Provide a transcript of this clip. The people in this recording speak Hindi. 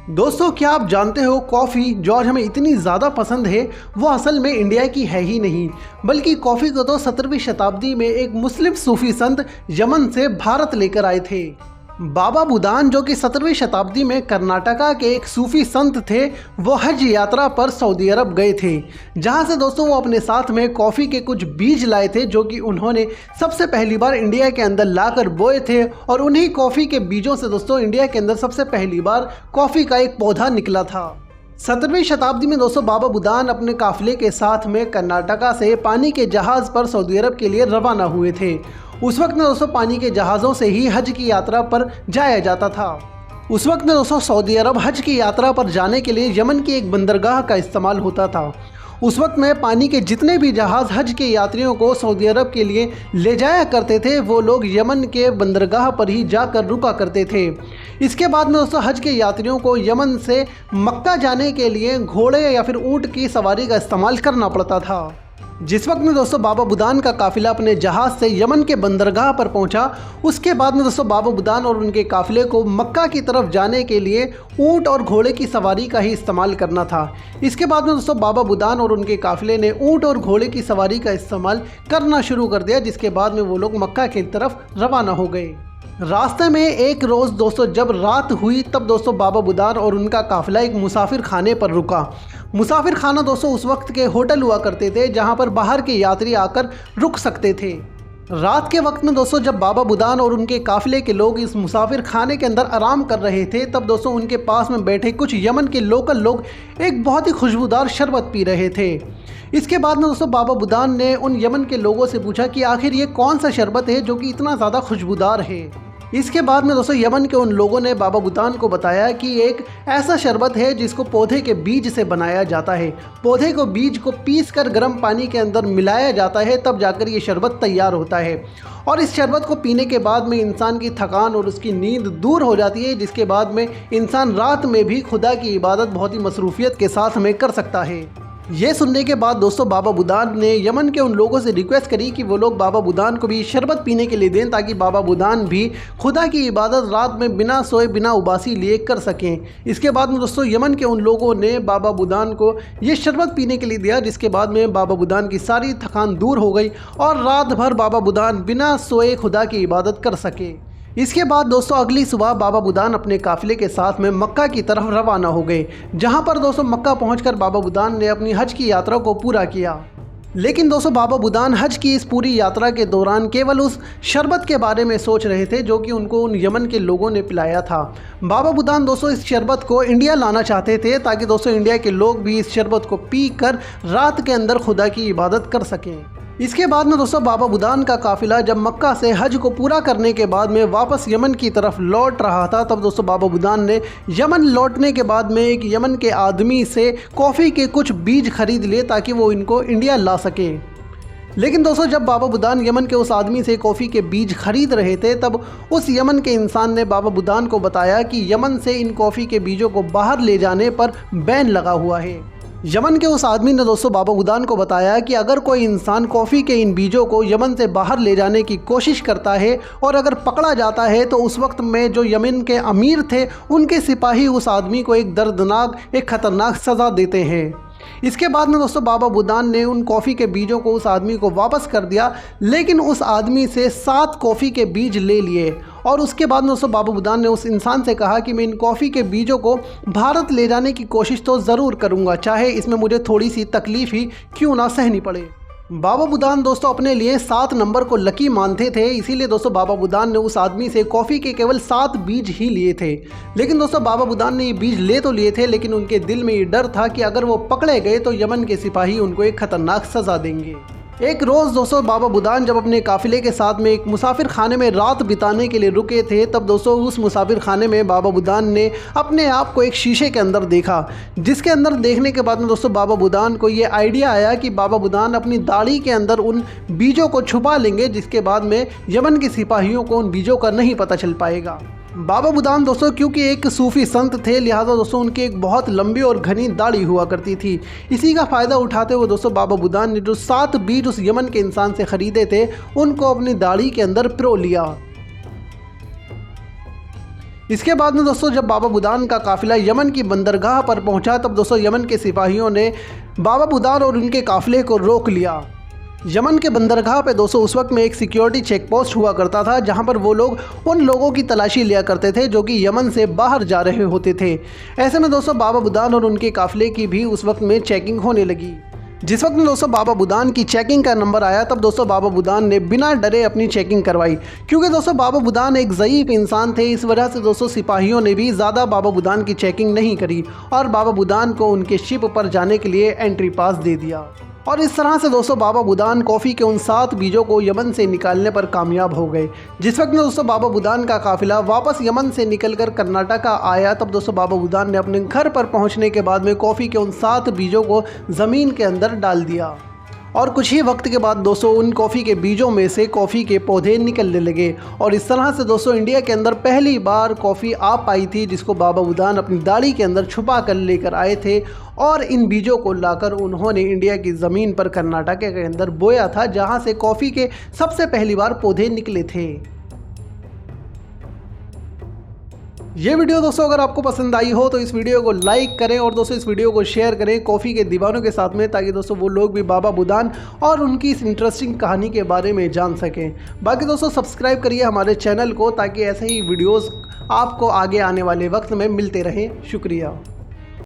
दोस्तों, क्या आप जानते हो कॉफ़ी जो आज हमें इतनी ज़्यादा पसंद है वो असल में इंडिया की है ही नहीं, बल्कि कॉफ़ी को तो 17वीं शताब्दी में एक मुस्लिम सूफी संत यमन से भारत लेकर आए थे। बाबा बुदान, जो कि 17वीं शताब्दी में कर्नाटका के एक सूफी संत थे, वो हज यात्रा पर सऊदी अरब गए थे, जहां से दोस्तों वो अपने साथ में कॉफ़ी के कुछ बीज लाए थे जो कि उन्होंने सबसे पहली बार इंडिया के अंदर लाकर बोए थे। और उन्हीं कॉफ़ी के बीजों से दोस्तों इंडिया के अंदर सबसे पहली बार कॉफ़ी का एक पौधा निकला था। 17वीं शताब्दी में दोस्तों बाबा बुदान अपने काफिले के साथ में कर्नाटका से पानी के जहाज़ पर सऊदी अरब के लिए रवाना हुए थे। उस वक्त में दोस्तों पानी के जहाज़ों से ही हज की यात्रा पर जाया जाता था। उस वक्त में दोस्तों सऊदी अरब हज की यात्रा पर जाने के लिए यमन की एक बंदरगाह का इस्तेमाल होता था। उस वक्त में पानी के जितने भी जहाज़ हज के यात्रियों को सऊदी अरब के लिए ले जाया करते थे, वो लोग यमन के बंदरगाह पर ही जाकर रुका करते थे। इसके बाद में दोस्तों हज के यात्रियों को यमन से मक्का जाने के लिए घोड़े या फिर ऊँट की सवारी का इस्तेमाल करना पड़ता था। जिस वक्त में दोस्तों बाबा बुदान का काफिला अपने जहाज़ से यमन के बंदरगाह पर पहुंचा, उसके बाद में दोस्तों बाबा बुदान और उनके काफिले को मक्का की तरफ जाने के लिए ऊंट और घोड़े की सवारी का ही इस्तेमाल करना था। इसके बाद में दोस्तों बाबा बुदान और उनके काफिले ने ऊंट और घोड़े की सवारी का इस्तेमाल करना शुरू कर दिया, जिसके बाद में वो लोग मक्का की तरफ रवाना हो गए। रास्ते में एक रोज़ दोस्तों जब रात हुई, तब दोस्तों बाबा बुदान और उनका काफिला एक मुसाफिर खाने पर रुका। मुसाफिर खाना दोस्तों उस वक्त के होटल हुआ करते थे जहां पर बाहर के यात्री आकर रुक सकते थे। रात के वक्त में दोस्तों जब बाबा बुदान और उनके काफिले के लोग इस मुसाफिर खाने के अंदर आराम कर रहे थे, तब दोस्तों उनके पास में बैठे कुछ यमन के लोकल लोग एक बहुत ही खुशबूदार शरबत पी रहे थे। इसके बाद में दोस्तों बाबा बुदान ने उन यमन के लोगों से पूछा कि आखिर ये कौन सा शरबत है जो कि इतना ज़्यादा खुशबूदार है। इसके बाद में दोस्तों यमन के उन लोगों ने बाबा बुदान को बताया कि एक ऐसा शरबत है जिसको पौधे के बीज से बनाया जाता है। पौधे को बीज को पीस कर गर्म पानी के अंदर मिलाया जाता है, तब जाकर ये शरबत तैयार होता है। और इस शरबत को पीने के बाद में इंसान की थकान और उसकी नींद दूर हो जाती है, जिसके बाद में इंसान रात में भी खुदा की इबादत बहुत ही मसरूफियत के साथ में कर सकता है। ये सुनने के बाद दोस्तों बाबा बुदान ने यमन के उन लोगों से रिक्वेस्ट करी कि वो लोग बाबा बुदान को भी शरबत पीने के लिए दें, ताकि बाबा बुदान भी खुदा की इबादत रात में बिना सोए बिना उबासी लिए कर सकें। इसके बाद में दोस्तों यमन के उन लोगों ने बाबा बुदान को ये शरबत पीने के लिए दिया, जिसके बाद में बाबा बुदान की सारी थकान दूर हो गई और रात भर बाबा बुदान बिना सोए खुदा की इबादत कर सके। इसके बाद दोस्तों अगली सुबह बाबा बुदान अपने काफिले के साथ में मक्का की तरफ रवाना हो गए, जहां पर दोस्तों मक्का पहुंचकर बाबा बुदान ने अपनी हज की यात्रा को पूरा किया। लेकिन दोस्तों बाबा बुदान हज की इस पूरी यात्रा के दौरान केवल उस शरबत के बारे में सोच रहे थे जो कि उनको उन यमन के लोगों ने पिलाया था। बाबा बुदान दोस्तों इस शरबत को इंडिया लाना चाहते थे, ताकि दोस्तों इंडिया के लोग भी इस शरबत को पी कर रात के अंदर खुदा की इबादत कर सकें। इसके बाद में दोस्तों बाबा बुदान का काफिला जब मक्का से हज को पूरा करने के बाद में वापस यमन की तरफ लौट रहा था, तब दोस्तों बाबा बुदान ने यमन लौटने के बाद में एक यमन के आदमी से कॉफ़ी के कुछ बीज खरीद लिए, ताकि वो इनको इंडिया ला सके। लेकिन दोस्तों जब बाबा बुदान यमन के उस आदमी से कॉफ़ी के बीज खरीद रहे थे, तब उस यमन के इंसान ने बाबा बुदान को बताया कि यमन से इन कॉफ़ी के बीजों को बाहर ले जाने पर बैन लगा हुआ है। यमन के उस आदमी ने दोस्तों बाबा बुदान को बताया कि अगर कोई इंसान कॉफ़ी के इन बीजों को यमन से बाहर ले जाने की कोशिश करता है और अगर पकड़ा जाता है, तो उस वक्त में जो यमन के अमीर थे उनके सिपाही उस आदमी को एक दर्दनाक एक ख़तरनाक सज़ा देते हैं। इसके बाद में दोस्तों बाबा बुदान ने उन कॉफ़ी के बीजों को उस आदमी को वापस कर दिया, लेकिन उस आदमी से 7 कॉफ़ी के बीज ले लिए। और उसके बाद में दोस्तों बाबा बुदान ने उस इंसान से कहा कि मैं इन कॉफ़ी के बीजों को भारत ले जाने की कोशिश तो ज़रूर करूँगा, चाहे इसमें मुझे थोड़ी सी तकलीफ़ ही क्यों ना सहनी पड़े। बाबा बुदान दोस्तों अपने लिए 7 नंबर को लकी मानते थे, इसीलिए दोस्तों बाबा बुदान ने उस आदमी से कॉफ़ी के केवल 7 बीज ही लिए थे। लेकिन दोस्तों बाबा बुदान ने ये बीज ले तो लिए थे, लेकिन उनके दिल में ये डर था कि अगर वो पकड़े गए तो यमन के सिपाही उनको एक ख़तरनाक सज़ा देंगे। एक रोज़ दोस्तों बाबा बुदान जब अपने काफिले के साथ में एक मुसाफिर खाने में रात बिताने के लिए रुके थे, तब दोस्तों उस मुसाफिर खाने में बाबा बुदान ने अपने आप को एक शीशे के अंदर देखा, जिसके अंदर देखने के बाद में दोस्तों बाबा बुदान को ये आइडिया आया कि बाबा बुदान अपनी दाढ़ी के अंदर उन बीजों को छुपा लेंगे, जिसके बाद में यमन के सिपाहियों को उन बीजों का नहीं पता चल पाएगा। बाबा बुदान दोस्तों क्योंकि एक सूफी संत थे, लिहाजा दोस्तों उनकी एक बहुत लंबी और घनी दाढ़ी हुआ करती थी। इसी का फ़ायदा उठाते हुए दोस्तों बाबा बुदान ने जो 7 बीज उस यमन के इंसान से ख़रीदे थे, उनको अपनी दाढ़ी के अंदर पिरो लिया। इसके बाद में दोस्तों जब बाबा बुदान का काफिला यमन की बंदरगाह पर पहुंचा, तब दोस्तों यमन के सिपाहियों ने बाबा बुदान और उनके काफिले को रोक लिया। यमन के बंदरगाह पे दोस्तों उस वक्त में एक सिक्योरिटी चेक पोस्ट हुआ करता था, जहां पर वो लोग उन लोगों की तलाशी लिया करते थे जो कि यमन से बाहर जा रहे होते थे। ऐसे में दोस्तों बाबा बुदान और उनके काफिले की भी उस वक्त में चेकिंग होने लगी। जिस वक्त में दोस्तों बाबा बुदान की चेकिंग का नंबर आया, तब दोस्तों बाबा बुदान ने बिना डरे अपनी चेकिंग करवाई, क्योंकि दोस्तों बाबा बुदान एक ज़ईफ़ इंसान थे। इस वजह से दोस्तों सिपाहियों ने भी ज़्यादा बाबा बुदान की चेकिंग नहीं करी और बाबा बुदान को उनके शिप पर जाने के लिए एंट्री पास दे दिया। और इस तरह से दोस्तों बाबा बुदान कॉफ़ी के उन 7 बीजों को यमन से निकालने पर कामयाब हो गए। जिस वक्त में दोस्तों बाबा बुदान का काफिला वापस यमन से निकलकर कर्नाटका आया, तब दोस्तों बाबा बुदान ने अपने घर पर पहुंचने के बाद में कॉफ़ी के उन 7 बीजों को ज़मीन के अंदर डाल दिया और कुछ ही वक्त के बाद दोस्तों उन कॉफ़ी के बीजों में से कॉफ़ी के पौधे निकलने लगे। और इस तरह से दोस्तों इंडिया के अंदर पहली बार कॉफ़ी आ पाई थी, जिसको बाबा बुदान अपनी दाढ़ी के अंदर छुपा कर लेकर आए थे और इन बीजों को लाकर उन्होंने इंडिया की ज़मीन पर कर्नाटक के अंदर बोया था, जहां से कॉफ़ी के सबसे पहली बार पौधे निकले थे। ये वीडियो दोस्तों अगर आपको पसंद आई हो तो इस वीडियो को लाइक करें और दोस्तों इस वीडियो को शेयर करें कॉफ़ी के दीवानों के साथ में, ताकि दोस्तों वो लोग भी बाबा बुदान और उनकी इस इंटरेस्टिंग कहानी के बारे में जान सकें। बाकी दोस्तों सब्सक्राइब करिए हमारे चैनल को, ताकि ऐसे ही वीडियोस आपको आगे आने वाले वक्त में मिलते रहें। शुक्रिया।